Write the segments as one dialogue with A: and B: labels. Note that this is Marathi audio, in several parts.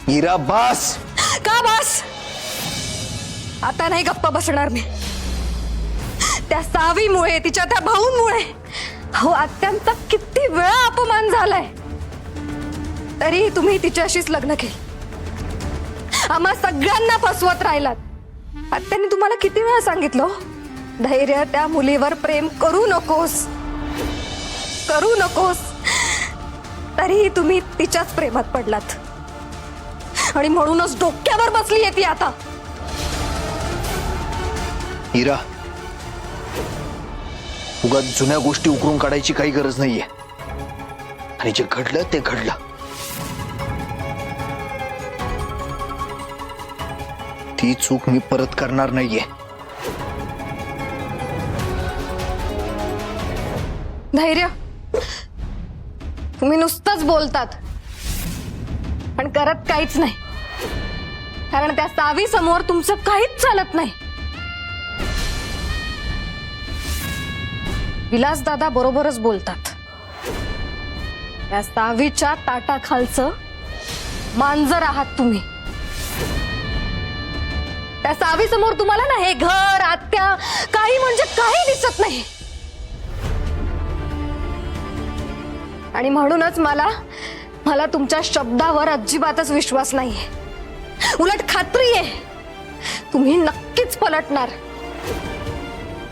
A: हीरा बस.
B: का बस? आता नाही गप्पा बसणार मी. त्या सावीमुळे, तिच्या त्या भाऊंमुळे हो आत्यांचा किती वेळा अपमान झालाय, तरी तुम्ही तिच्याशीच लग्न केलं. आम्हा सगळ्यांना फसवत राहिलात. आत्यांनी तुम्हाला किती वेळा सांगितलं, धैर्य, त्या मुलीवर प्रेम करू नकोस, करू नकोस, तरीही तुम्ही तिच्याच प्रेमात पडलात. आणि म्हणूनच डोक्यावर बसलीये ती आता.
A: हीरा, उगाच जुन्या गोष्टी उकरून काढायची काही गरज नाहीये. आणि जे घडलं ते घडलं. ती चूक मी परत करणार नाहीये.
B: धैर्य, तुम्ही नुसतंच बोलतात पण करत काहीच नाही. कारण त्या सावी समोर तुमचं काहीच चालत नाही. विलास दादा बरोबरच बोलतात. त्या सावीच्या ताटाखालचं मांजर आहात तुम्ही. त्या सावी समोर तुम्हाला ना हे घर, आत्या काही म्हणजे काही दिसत नाही. आणि म्हणूनच मला तुमच्या शब्दावर अजिबातच विश्वास नाहीये. उलट खात्री आहे तुम्ही नक्कीच पलटणार.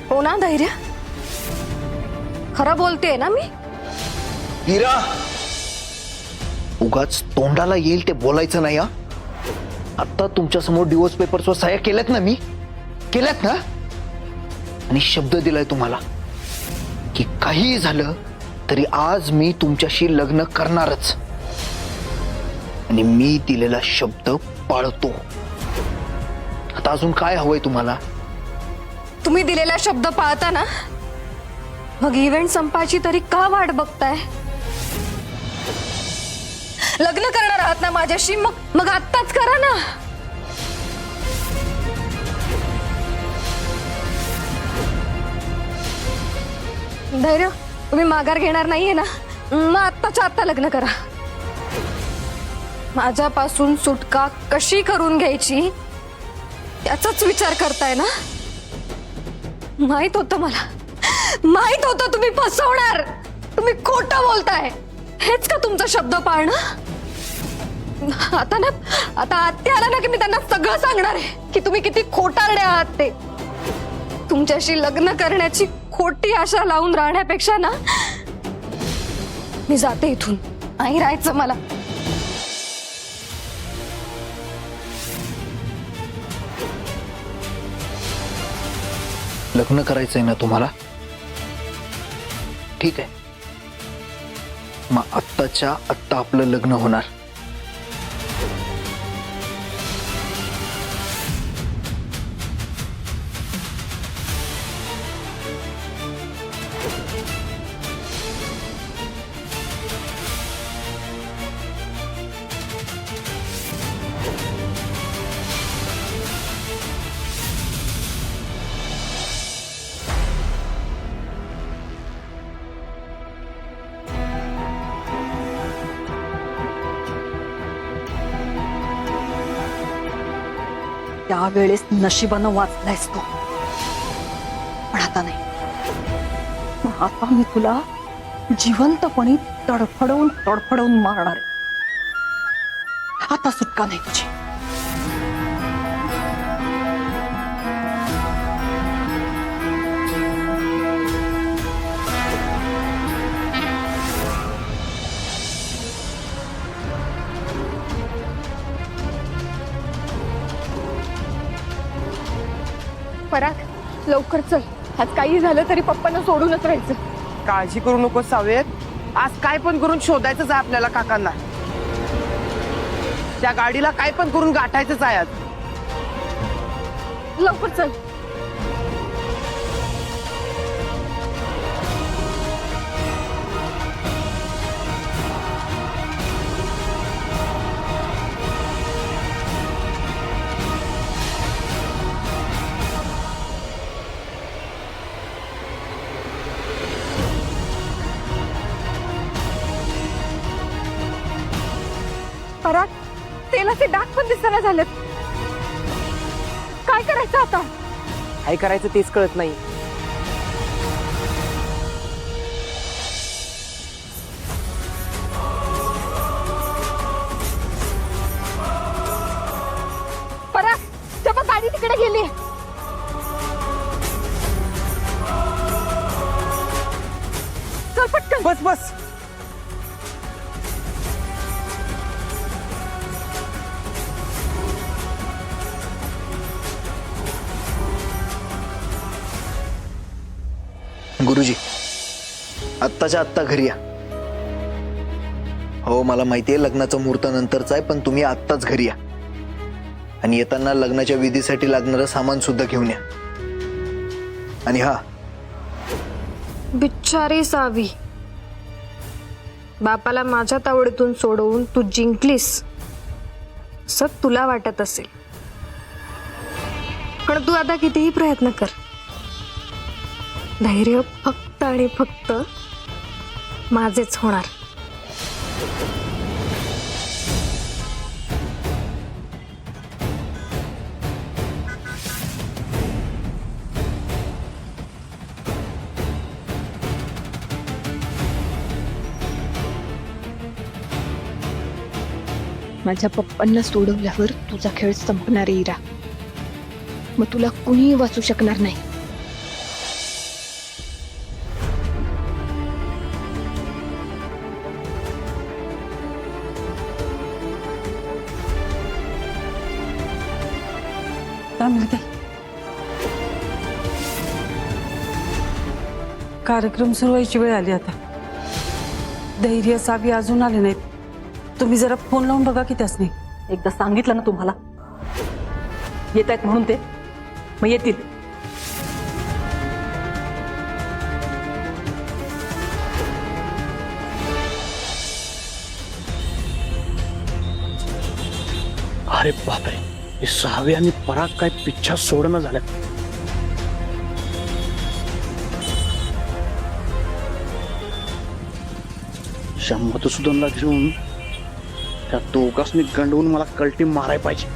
B: हो ना धैर्य? खरं बोलतेय ना मी?
A: हीरा, उगाच तोंडाला येईल ते बोलायचं नाही. हा, आता तुमच्या समोर डिवोर्स पेपर्सवर सह्या केल्यात ना मी, केल्यात ना. आणि शब्द दिलाय तुम्हाला की काही झालं तरी आज मी तुमच्याशी लग्न करणारच. आणि मी दिलेला शब्द पाळतो. आता अजून काय हवंय तुम्हाला?
B: तुम्ही दिलेला शब्द पाळता ना, मग इव्हेंट संपायची तरी का वाट बघताय? लग्न करणार आहात ना माझ्याशी, मग आत्ताच करा ना. धैर्य, तुम्ही माघार घेणार नाहीये ना, मग आत्ताच्या आत्ता लग्न करा. माझ्यापासून सुटका कशी करून घ्यायची याचाच विचार करताय ना? माहित होतं मला, माहित होतं तुम्ही फसवणार, तुम्ही खोटं बोलताय. हेच का तुमचा शब्द पाळणं? आता आत्या आला ना की मी त्यांना सगळं सांगणार आहे की तुम्ही किती खोटारडे आहात ते. तुमच्याशी लग्न करण्याची खोटी आशा लावून राहण्यापेक्षा ना मी जाते इथून. नाही राहायचं मला.
A: लग्न करायचंय ना तुम्हाला? ठीक आहे, मग आत्ताच्या आत्ता आपलं लग्न होणार.
B: त्यावेळेस नशिबानं वाचलायस तू, पण आता नाही. आता मी तुला जिवंतपणी तडफडवून तडफडवून मारणार आहे. आता सुटका नाही तुझी. पराग, लवकर चल. आज काही झालं तरी पप्पांना सोडूनच राहायचं.
C: काळजी करू नको सावेत, आज काय पण करून शोधायचंच आहे आपल्याला काकांना. त्या गाडीला काय पण करून गाठायचंच आहे आज.
B: लवकर चल. पराग, तेलाचे डाग पण दिसना झालेत. काय करायचं आता?
C: काय करायचं तेच कळत नाही.
B: परा, तेव्हा गाडी तिकडे गेली. चल पटकन.
C: बस बस.
A: गुरुजी, आत्ताच्या आत्ता घरी या. हो, मला माहितीये लग्नाचा मुहूर्त नंतरचा आहे, पण तुम्ही आत्ताच घरी या. आणि येताना लग्नाच्या विधीसाठी लागणारं सामान सुद्धा घेऊन या. आणि हा,
B: बिचारी सावी, बापाला माझ्या तावडीतून सोडवून तू जिंकलीस असं तुला वाटत असेल, पण तू आता कितीही प्रयत्न कर, धैर्य फक्त आणि फक्त माझेच होणार.
D: माझ्या पप्पांना सोडवल्यावर तुझा खेळ संपणार आहे इरा. मग तुला कुणीही वाचू शकणार नाही.
E: कार्यक्रम सुरू व्हायची वेळ आली आता. धैर्य सावी अजून आले नाहीत. तुम्ही जरा फोन लावून बघा की त्यासनी.
F: एकदा सांगितलं ना तुम्हाला येत आहेत म्हणून, ते मग येतील.
G: अरे बापरे, हे सहावे आणि पराग काय पिच्छा सोडणं झाल्यात. शंभर सुधनला घेऊन त्या दोघांनी गंडवून मला कल्टी माराय पाहिजे.